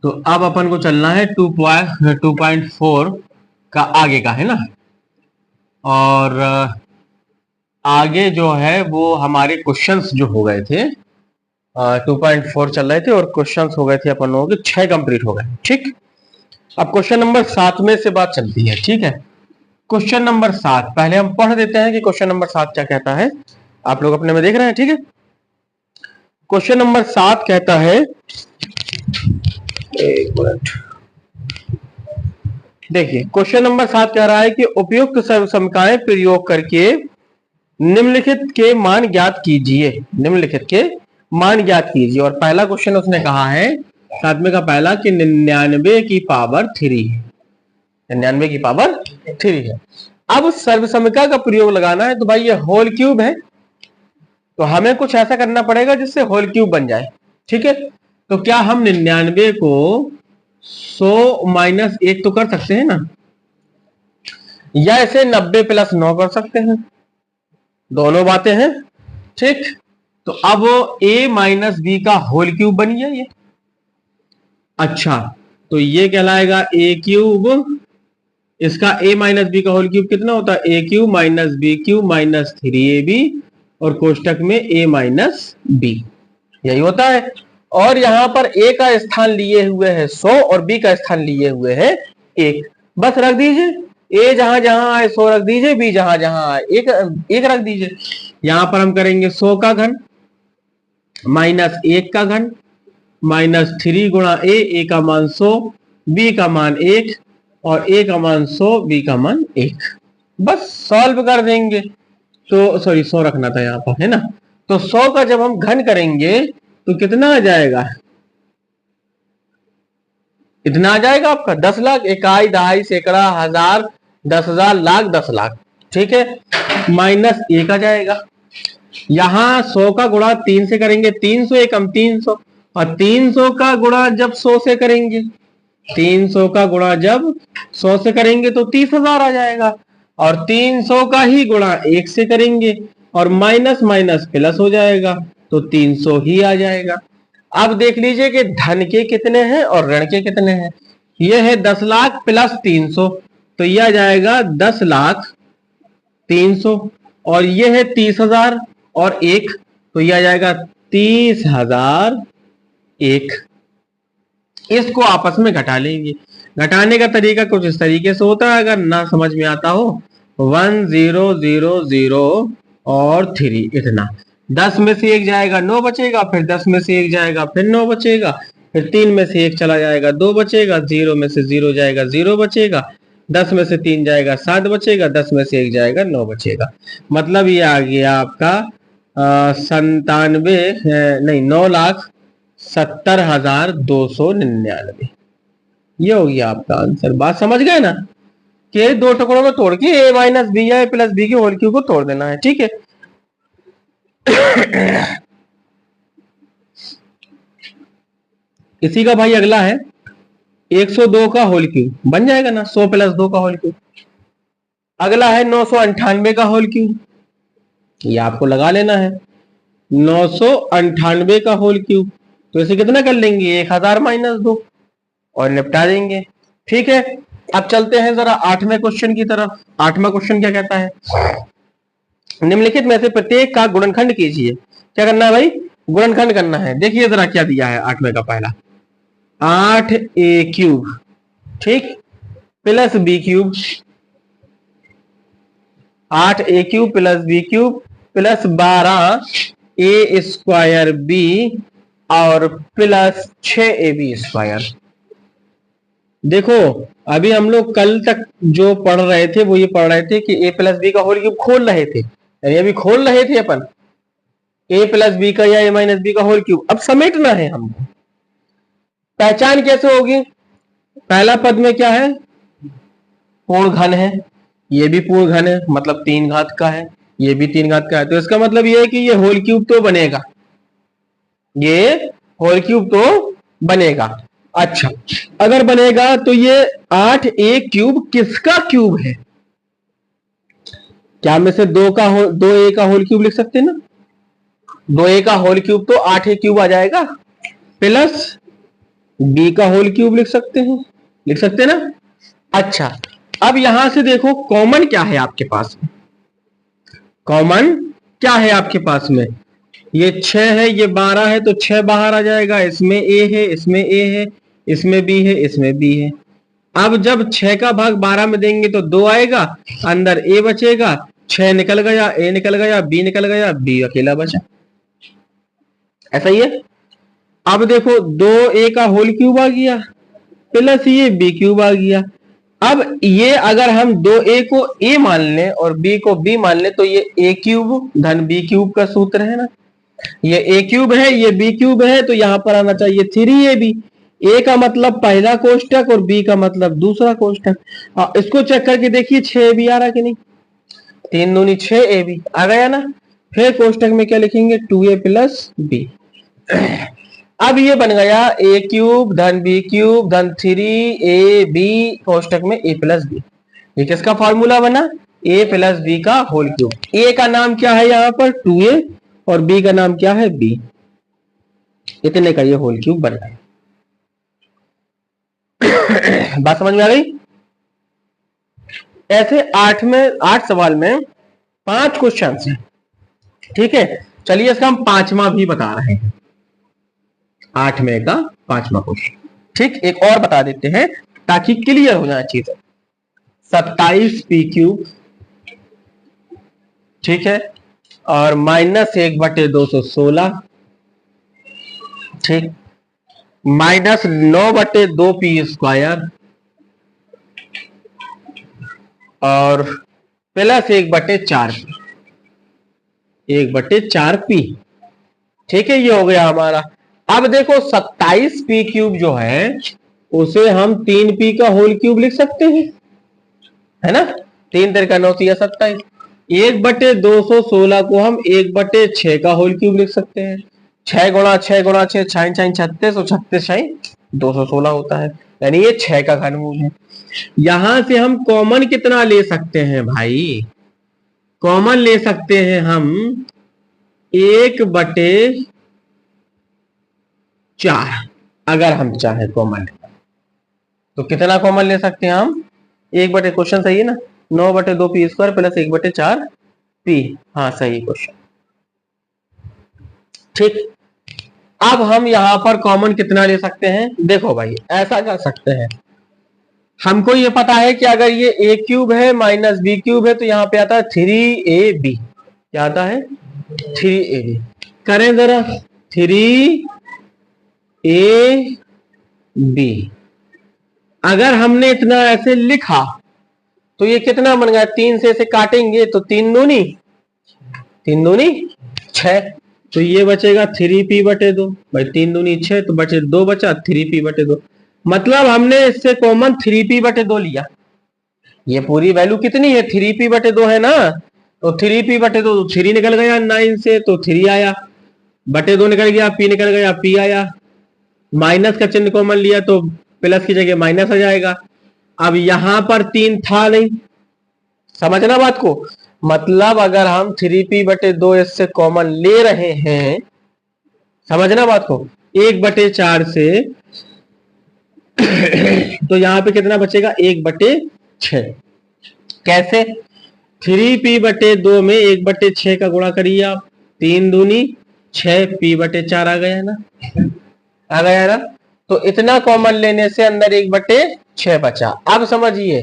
तो अब अपन को चलना है 2.4 का आगे का, है ना। और आगे जो है वो हमारे क्वेश्चंस जो हो गए थे, 2.4 चल रहे थे और क्वेश्चंस हो गए थे अपन लोगों के 6 कंप्लीट हो गए, ठीक। अब क्वेश्चन नंबर 7 में से बात चलती है, ठीक है। क्वेश्चन नंबर 7 पहले हम पढ़ देते हैं कि क्वेश्चन नंबर 7 क्या कहता है। आप लोग अपने में देख रहे हैं, ठीक है। क्वेश्चन नंबर 7 कहता है, एक मिनट देखिए, क्वेश्चन नंबर 7 कह रहा है कि उपयुक्त सर्वसमीकरण प्रयोग करके निम्नलिखित के मान ज्ञात कीजिए। निम्नलिखित के मान ज्ञात कीजिए। और पहला क्वेश्चन उसने कहा है 7वें का पहला कि 99 की पावर 3 है। 99 की पावर 3 है। अब सर्वसमीकरण का प्रयोग लगाना है, तो भाई ये होल क्यूब है, तो हमें कुछ ऐसा करना पड़ेगा जिससे होल क्यूब बन जाए, ठीक है। तो क्या हम 99 को 100 माइनस 1 तो कर सकते हैं ना, या इसे 90 प्लस 9 कर सकते हैं, दोनों बातें हैं, ठीक। तो अब a माइनस बी का होल क्यूब बन गया ये। अच्छा, तो ये कहलाएगा a क्यूब, इसका a माइनस बी का होल क्यूब कितना होता है, a cube minus B cube minus 3ab और कोष्टक में a माइनस बी, यही होता है। और यहां पर a का स्थान लिए हुए है 100 और b का स्थान लिए हुए है 1। बस रख दीजिए, a जहां जहां आए 100 रख दीजिए, b जहां जहां आए 1 रख दीजिए। यहां पर हम करेंगे 100 का घन माइनस 1 का घन माइनस 3 गुणा a का मान 100, b का मान 1 और a का मान 100, b का मान 1। बस सॉल्व कर देंगे। तो सॉरी 100 रखना था यहाँ पर, है ना। तो 100 का जब हम घन करेंगे तो कितना आ जाएगा, इतना आ जाएगा आपका 10 लाख, इकाई, दहाई, सैकड़ा, हजार, 10,000, लाख, 10 लाख, ठीक है। माइनस 1 आ जाएगा। यहां 100 का गुणा 3 से करेंगे 300, एकम 300, और 300 का गुणा जब 100 से करेंगे, 300 का गुणा जब 100 से करेंगे तो 30,000 आ जाएगा। और 300 का ही गुणा 1 से करेंगे और माइनस माइनस प्लस हो जाएगा, तो 300 ही आ जाएगा। अब देख लीजिए कि धन के कितने हैं और ऋण के कितने हैं। ये है 10 लाख प्लस 300, तो यह आ जाएगा 10 लाख 300, और ये है 30,000 और 1, तो यह आ जाएगा 30,001। इसको आपस में घटा लेंगे। घटाने का तरीका कुछ इस तरीके से होता है, अगर ना समझ में आता हो 1 0 0 0 और 3 इतना, 10 में से 1 जाएगा 9 बचेगा, फिर 10 में से 1 जाएगा फिर 9 बचेगा, फिर 3 में से 1 चला जाएगा 2 बचेगा, 0 में से 0 जाएगा 0 बचेगा, 10 में से 3 जाएगा 7 बचेगा, 10 में से 1 जाएगा 9 बचेगा। मतलब ये आ गया आपका 9,70,299। ये हो गया आपका आंसर। बात समझ गए ना, कि दो टुकड़ों में तोड़ के a माइनस बी या प्लस बी के होल क्यूब को तोड़ देना है, ठीक है। इसी का भाई अगला है 102 का होल क्यूब, बन जाएगा ना 100 प्लस 2 का होल क्यूब। अगला है 998 का होल क्यूब, ये आपको लगा लेना है 998 का होल क्यूब। तो इसे कितना कर लेंगे 1000 माइनस 2 और निपटा देंगे, ठीक है। अब चलते हैं जरा 8वें क्वेश्चन की तरफ। 8वां क्वेश्चन क्या कहता है, निम्नलिखित में से प्रत्येक का गुणनखंड कीजिए। क्या करना है भाई, गुणनखंड करना है। देखिए जरा क्या दिया है 8वें का पहला, 8a क्यूब, ठीक, plus B cube, 8a cube plus B cube plus 12a square B और प्लस 6ab स्क्वायर। देखो अभी हम लोग कल तक जो पढ़ रहे थे वो ये पढ़ रहे थे कि a प्लस बी का होल क्यूब खोल रहे थे, यानी अभी खोल रहे थे अपन a प्लस बी का या a माइनस बी का होल क्यूब। अब समेटना है हमको। पहचान कैसे होगी, पहला पद में क्या है, पूर्ण घन है, ये भी पूर्ण घन है, मतलब 3 घात का है, ये भी 3 घात का है, तो इसका मतलब ये है कि ये होल क्यूब तो बनेगा, ये होल क्यूब तो बनेगा। अच्छा, अगर बनेगा तो ये 8a क्यूब किसका क्यूब है, क्या में से 2a का होल क्यूब लिख सकते हैं ना, 2a का होल क्यूब तो 8a क्यूब आ जाएगा, प्लस बी का होल क्यूब लिख सकते हैं, लिख सकते हैं ना। अच्छा, अब यहां से देखो कॉमन क्या है आपके पास में, कॉमन क्या है आपके पास में, ये 6 है, ये 12 है, तो 6 बाहर आ जाएगा, इसमें ए है, इसमें ए है, इसमें बी है, इसमें बी है। अब जब 6 का भाग 12 में देंगे तो 2 आएगा, अंदर ए बचेगा, 6 निकल गया, ए निकल गया, बी निकल गया, बी अकेला बचा। ऐसा ही है। अब देखो 2a का होल क्यूब आ गया प्लस ये b क्यूब आ गया। अब ये अगर हम 2a को a मान लें और b को b मान लें तो ये a क्यूब धन b क्यूब का सूत्र है ना। ये a क्यूब है, ये b क्यूब है, तो यहां पर आना चाहिए 3ab। a का मतलब पहला कोष्टक और b का मतलब दूसरा कोष्टक। इसको चेक करके देखिए 6ab आ रहा कि नहीं, 3 दूनी 6ab आ गया ना। फिर कोष्टक में क्या लिखेंगे, 2a प्लस b। अब ये बन गया a क्यूब धन b क्यूब धन 3ab कोष्टक में a प्लस b। ये किसका फॉर्मूला बना, a प्लस b का होल क्यूब। a का नाम क्या है यहाँ पर 2a और b का नाम क्या है b, इतने का ये होल क्यूब बन गया। बात समझ में आ गई। ऐसे 8 सवाल में 5 क्वेश्चन हैं, ठीक है। चलिए इसका हम 5वां भी बता रहे हैं, 8 में का 5वां क्वेश्चन, ठीक। एक और बता देते हैं ताकि क्लियर हो जाए चीजें। 27p क्यूब, ठीक है, और -1/216, ठीक, -9/2p स्क्वायर और प्लस 1/4p, 1/4p, ठीक है। ये हो गया हमारा। अब देखो 27p क्यूब जो है उसे हम 3p का होल क्यूब लिख सकते हैं, है ना। 3 3 का 9 या 27। 1/216 को हम 1/6 का होल क्यूब लिख सकते हैं। 6 गुणा 6 गुणा 6 6 36 और 36 216 होता है, यानी ये 6 का घनमूल है। यहां से हम कॉमन कितना ले सकते हैं भाई, कॉमन ले सकते हैं हम 1/4, अगर हम चाहे कॉमन लेना तो कितना कॉमन ले सकते हैं हम, 1/, क्वेश्चन सही है ना, 9/2p स्क्वायर प्लस 1/4p, हाँ सही क्वेश्चन, ठीक। अब हम यहां पर कॉमन कितना ले सकते हैं, देखो भाई ऐसा कर सकते हैं, हमको ये पता है कि अगर ये a क्यूब है माइनस b क्यूब है तो यहाँ पे आता है 3ab, क्या आता है 3ab। करें जरा 3ab, अगर हमने इतना ऐसे लिखा तो ये कितना बन गया, 3 से इसे काटेंगे तो 3 दूनी 6, तो ये बचेगा 3p/2 भाई, 3 दूनी 6 तो बचे 2 बचा 3p/2, मतलब हमने इससे कॉमन 3p/2 लिया। ये पूरी वैल्यू कितनी है 3p/2 है ना, तो 3p/2 3 निकल गया 9 से तो 3 आया, बटे 2 निकल गया, p निकल गया, p आया, माइनस का चिन्ह कॉमन लिया तो प्लस की जगह माइनस आ जाएगा। अब यहां पर 3 था नहीं, समझना बात को, मतलब अगर हम 3p/2 इससे कॉमन ले रहे हैं, समझना बात को, 1/4 से तो यहां पे कितना बचेगा 1/6। कैसे, 3p/2 में 1/6 का गुणा करिए आप, 3 दूनी 6, p/4 आ गया ना, आ गया ना। तो इतना कॉमन लेने से अंदर 1/6 बचा। अब समझिए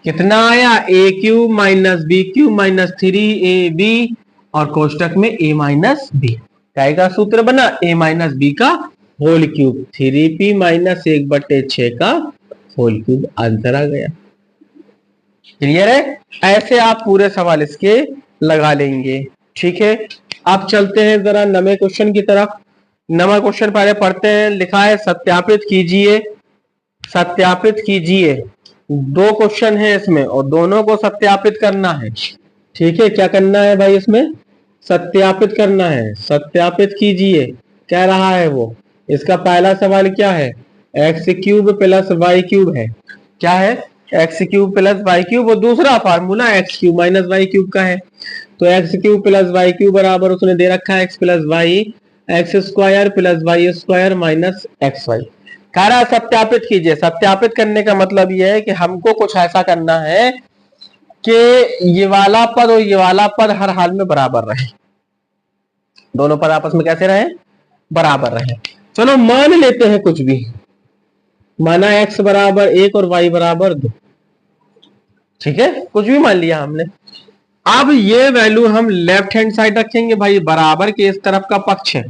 कितना आया, a cube minus b cube minus 3ab और कोष्टक में a माइनस b, काय का सूत्र बना, a माइनस b का होल क्यूब, 3p माइनस 1/6 का होल क्यूब, आंसर आ गया। क्लियर है, ऐसे आप पूरे सवाल इसके लगा लेंगे, ठीक है। अब चलते हैं जरा नवे क्वेश्चन की तरफ। नवा क्वेश्चन पहले पढ़ते हैं, लिखा है सत्यापित कीजिए, सत्यापित कीजिए। 2 क्वेश्चन है इसमें और दोनों को सत्यापित करना है, ठीक है। क्या करना है भाई, इसमें सत्यापित करना है, सत्यापित कीजिए, कह रहा है वो। इसका पहला सवाल क्या है, X cube plus Y cube है, क्या है X cube plus Y cube, और दूसरा formula X cube minus Y cube का है। तो X cube plus Y cube बराबर उसने दे रखा है X plus Y, X square plus Y square minus X Y. कह रहा है सत्यापित कीजिए। सत्यापित करने का मतलब यह है कि हमको कुछ ऐसा करना है कि ये वाला पद और ये वाला पद हर हाल में बराबर रहे, दोनों पद आपस में कैसे रहे, बराबर रहे। चलो मान लेते हैं कुछ भी, माना x बराबर 1 और y बराबर 2, ठीक है, कुछ भी मान लिया हमने। अब ये वैल्यू हम लेफ्ट हैंड साइड रखेंगे भाई, बराबर के इस तरफ का पक्ष है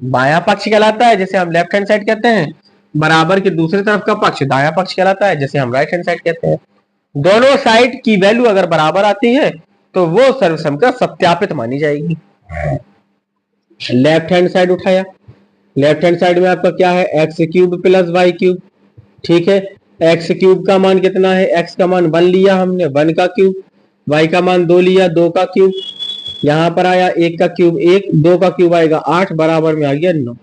बायां पक्ष कहलाता है, जिसे हम लेफ्ट हैंड साइड कहते हैं। बराबर के दूसरी तरफ का पक्ष दायां पक्ष कहलाता है, जिसे हम राइट हैंड साइड कहते हैं। दोनों साइड की वैल्यू अगर बराबर आती है तो वो सर्वसम का सत्यापित मानी जाएगी। लेफ्ट हैंड साइड उठाया, लेफ्ट हैंड साइड में आपका क्या है, X cube plus Y cube, ठीक है। एक्स क्यूब का मान कितना है, एक्स का मान 1 लिया हमने, 1 का क्यूब, वाई का मान 2 लिया, 2 का क्यूब, यहां पर आया 1 का क्यूब 1, 2 का क्यूब आएगा 8, बराबर में आ गया 9।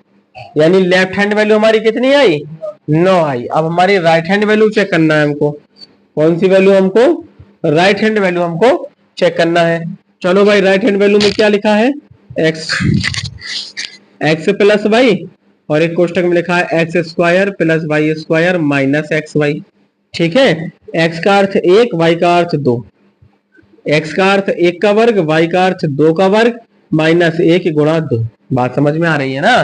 यानी लेफ्ट हैंड वैल्यू हमारी कितनी आई, 9 आई। अब हमारी राइट हैंड वैल्यू चेक करना है हमको, कौन सी वैल्यू हमको, राइट हैंड वैल्यू हमको चेक करना है। चलो भाई राइट हैंड वैल्यू में क्या लिखा है, एक्स प्लस वाई, और एक कोष्टक में लिखा है X square plus Y square minus X Y, ठीक है। एक्स का अर्थ 1, वाई का अर्थ 2, एक्स का अर्थ 1 का वर्ग, वाई का अर्थ 2 का वर्ग, माइनस 1 गुणा 2। बात समझ में आ रही है ना।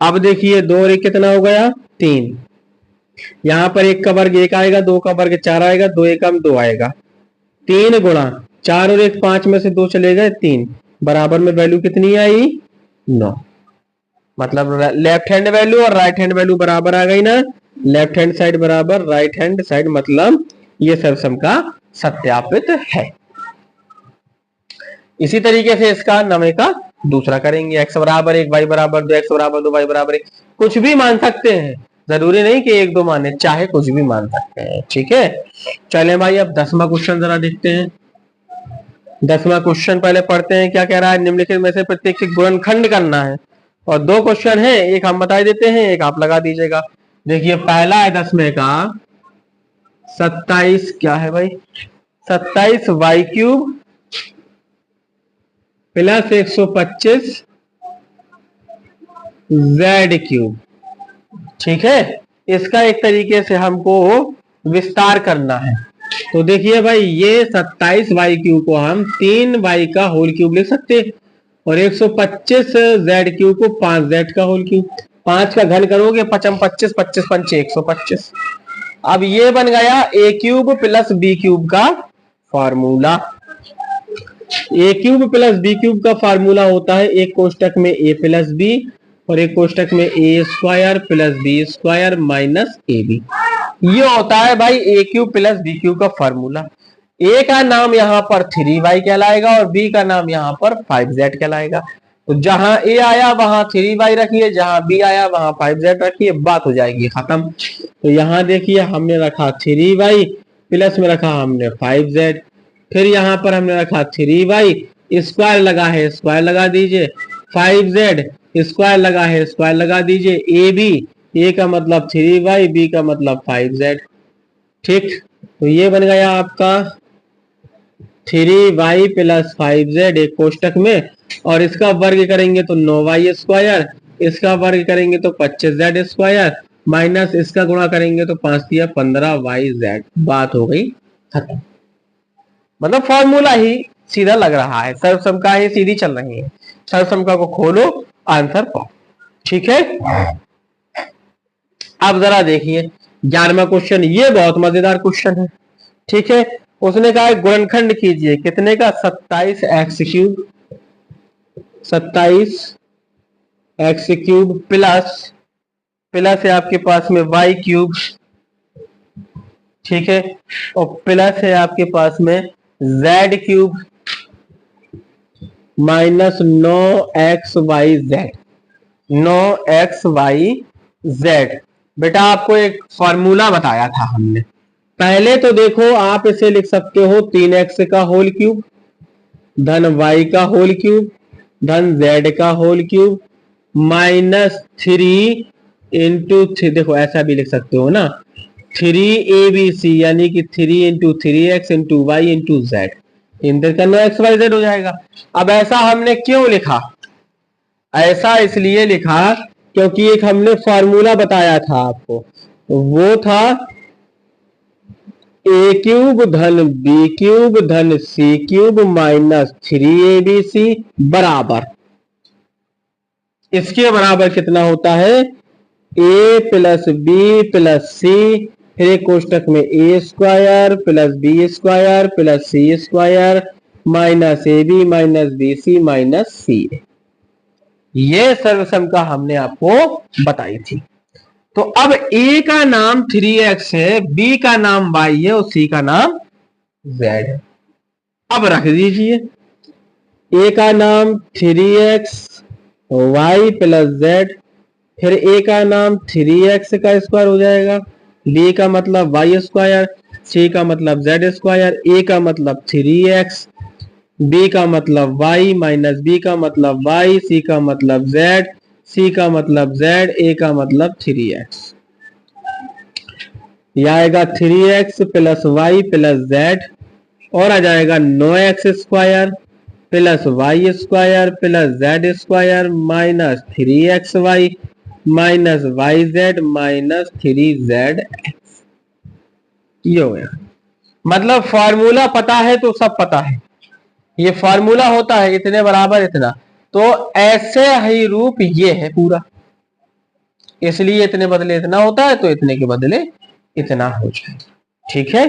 अब देखिए 2 और 1 कितना हो गया, 3, यहां पर 1 का वर्ग 1 आएगा, 2 का वर्ग 4 आएगा, 2 एकम 2 आएगा, 3 गुणा 4 और 1 5 में से 2 चले गए 3, बराबर में वैल्यू कितनी आई, 9। मतलब लेफ्ट हैंड वैल्यू और राइट हैंड वैल्यू बराबर आ गई ना, लेफ्ट हैंड साइड बराबर राइट हैंड साइड, मतलब ये सर्वसम का सत्यापित है। इसी तरीके से इसका 9वें का दूसरा करेंगे, x बराबर 1, y बराबर 2, x बराबर 2, y बराबर 1, कुछ भी मान सकते हैं, जरूरी नहीं कि 1 2 माने, चाहे कुछ भी मान सकते हैं, ठीक है। चले भाई अब 10वां क्वेश्चन जरा देखते हैं। 10वां क्वेश्चन पहले पढ़ते हैं, क्या कह रहा है, निम्नलिखित में से प्रत्येक से गुणनखंड करना है, और 2 क्वेश्चन है, एक हम बता देते हैं, एक आप लगा दीजिएगा। देखिए पहला है 10वें का 27, क्या है भाई, 27 Y cube plus 125 Z cube, ठीक है। इसका एक तरीके से हमको विस्तार करना है। तो देखिए भाई ये 27 वाई क्यूब को हम 3 वाई का होल क्यूब लिख सकते हैं, और 125 जेड क्यूब को 5 जेड का होल क्यूब, 5 का घन करोगे 5 25 25 पंचे 125। अब ये बन गया ए क्यूब प्लस बी क्यूब का फॉर्मूला। ए क्यूब प्लस बी क्यूब का फार्मूला होता है एक कोष्टक में ए प्लस बी और एक कोष्टक में A square plus B square minus A B. ये होता है भाई A cube plus B cube का फार्मूला। ए का नाम यहाँ पर 3y कहलाएगा और बी का नाम यहाँ पर 5z कहलाएगा। तो जहां ए आया वहां 3y रखिए, जहां बी आया वहां 5z रखिए, बात हो जाएगी खत्म। तो यहाँ देखिए हमने रखा 3y, प्लस में रखा हमने 5z, फिर यहाँ पर हमने रखा 3y, स्क्वायर लगा है स्क्वायर लगा दीजिए, 5z स्क्वायर लगा है स्क्वायर लगा दीजिए, ए बी, ए का मतलब 3y, बी का मतलब 5z, ठीक। तो ये बन गया आपका 3y प्लस 5z एक कोष्टक में, और इसका वर्ग करेंगे तो 9y स्क्वायर, इसका वर्ग करेंगे तो 25z स्क्वायर, माइनस इसका गुणा करेंगे तो 5 दिया 15yz। बात हो गई खत्म। मतलब फॉर्मूला ही सीधा लग रहा है, सर्वसमका ही सीधी चल रही है, सर्वसमका को खोलो आंसर पाओ, ठीक है। अब जरा देखिए 11वां क्वेश्चन, ये बहुत मजेदार क्वेश्चन है, ठीक है। उसने कहा है गुणनखंड कीजिए, कितने का, 27 x cube, 27 x cube plus plus है आपके पास में वाई क्यूब, ठीक है, और प्लस है आपके पास में Z cube minus 9xyz, 9xyz। बेटा आपको एक फॉर्मूला बताया था हमने, पहले तो देखो आप इसे लिख सकते हो 3x का होल क्यूब धन y का होल क्यूब धन z का होल क्यूब माइनस 3 इंटू, देखो ऐसा भी लिख सकते हो ना, 3abc यानी कि 3 into 3x into Y into Z, enter करना xyz हो जाएगा। अब ऐसा हमने क्यों लिखा, ऐसा इसलिए लिखा क्योंकि एक हमने फॉर्मूला बताया था आपको, वो था ए क्यूब धन बी क्यूब धन सी क्यूब माइनस 3abc बराबर, इसके बराबर कितना होता है, A plus B plus C, फिर एक कोष्टक में A square plus B square plus C square minus A B minus B C minus C. ये सर्वसम हमने आपको बताई थी। तो अब a का नाम 3x है, b का नाम y है और c का नाम z है। अब रख दीजिए, a का नाम 3x y प्लस z, फिर a का नाम 3x का स्क्वायर हो जाएगा, b का मतलब y स्क्वायर, c का मतलब z स्क्वायर, a का मतलब 3x, b का मतलब y माइनस b का मतलब y, c का मतलब z, c का मतलब z, a का मतलब 3x। यह आएगा 3x plus Y plus Z, और आ जाएगा 9x square plus Y square plus Z square minus 3xy minus Y Z minus 3zx। ये हो गया, मतलब फॉर्मूला पता है तो सब पता है। ये फॉर्मूला होता है इतने बराबर इतना, तो ऐसे ही रूप ये है पूरा, इसलिए इतने बदले इतना होता है तो इतने के बदले इतना हो जाएगा। ठीक है।